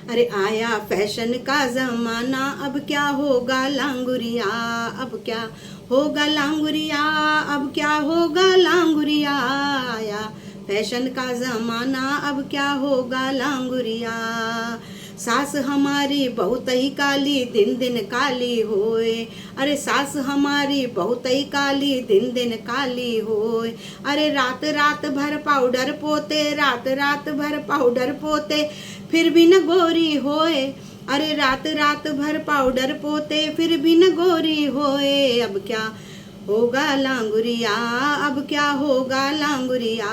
अरे आया फैशन का जमाना, अब क्या होगा लांगुरिया, अब क्या होगा लांगुरिया, अब क्या होगा लांगुरिया। आया फैशन का जमाना, अब क्या होगा लांगुरिया। सास हमारी बहुत ही काली, दिन दिन काली होए। अरे सास हमारी बहुत ही काली, दिन दिन काली होए। अरे रात रात भर पाउडर पोते, रात रात भर पाउडर पोते, फिर भी न गोरी होए। अरे रात रात भर पाउडर पोते, फिर भी न गोरी होए। अब क्या होगा लांगुरिया, अब क्या होगा लांगुरिया।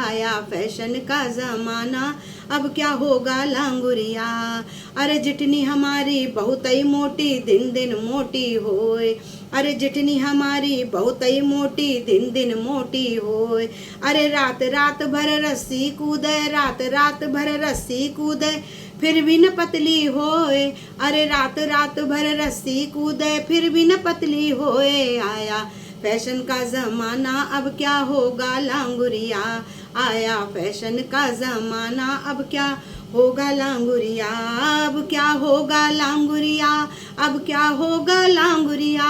आया फैशन का जमाना, अब क्या होगा लांगुरिया। अरे जितनी हमारी बहुत ही मोटी, दिन दिन मोटी होए। अरे जितनी हमारी बहुत ही मोटी, दिन दिन मोटी होए। अरे रात रात भर रस्सी कूदे, रात रात भर रस्सी कूदे, फिर भी न पतली होए। अरे रात रात भर रस्सी कूदे, फिर भी न पतली होए। आया फैशन का जमाना, अब क्या होगा लांगुरिया। आया फैशन का जमाना, अब क्या होगा लांगुरिया, अब क्या होगा लांगुरिया, अब क्या होगा लांगुरिया,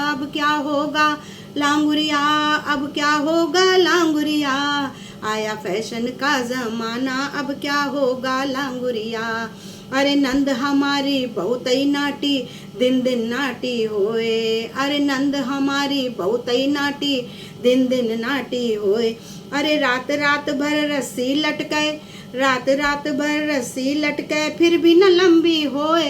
अब क्या होगा लांगुरिया, अब क्या होगा लांगुरिया। आया फैशन का जमाना, अब क्या होगा लांगुरिया। अरे नंद हमारी बहुत ही नाटी, दिन दिन नाटी होए। अरे नंद हमारी बहुत ही नाटी, दिन दिन नाटी होए। अरे रात रात भर रस्सी लटके, रात रात भर रस्सी लटके, फिर भी न लंबी होए।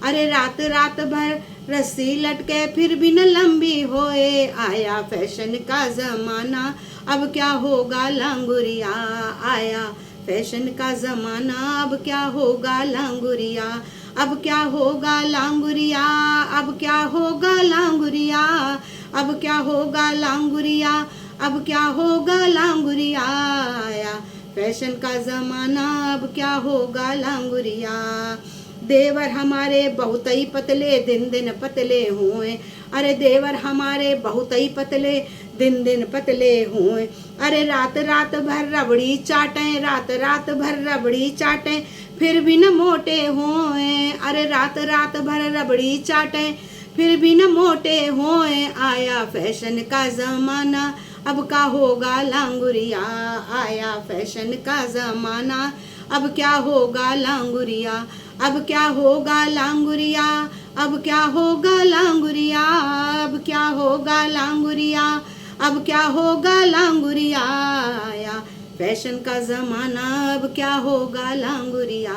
अरे रात रात भर रस्सी लटके, फिर भी न लंबी होए। आया फैशन का जमाना, अब क्या होगा लांगुरिया। आया फैशन का जमाना, अब क्या होगा लांगुरिया। अब क्या होगा लांगुरिया, अब क्या होगा लांगुरिया, अब क्या होगा लांगुरिया, अब क्या होगा लांगुरिया। आया फैशन का जमाना, अब क्या होगा लांगुरिया। देवर हमारे बहुत ही पतले, दिन दिन पतले हुए। अरे देवर हमारे बहुत ही पतले, दिन दिन पतले हुए। अरे रात रात भर रबड़ी चाटे, रात रात भर रबड़ी चाटे, फिर भी न मोटे हुए। अरे रात रात भर रबड़ी चाटे, फिर भी न मोटे हुए। आया फैशन का जमाना, अब क्या होगा लांगुरिया। आया फैशन का जमाना, अब क्या होगा लांगुरिया। अब क्या होगा लांगुरिया, अब क्या होगा लांगुरिया, अब क्या होगा लांगुरिया, अब क्या होगा लांगुरिया। आया फैशन का जमाना, अब क्या होगा लांगुरिया।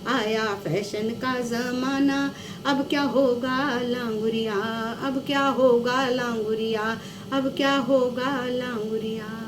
आया फैशन का जमाना, अब क्या होगा लांगुरिया, अब क्या होगा लांगुरिया, अब क्या होगा लांगुरिया।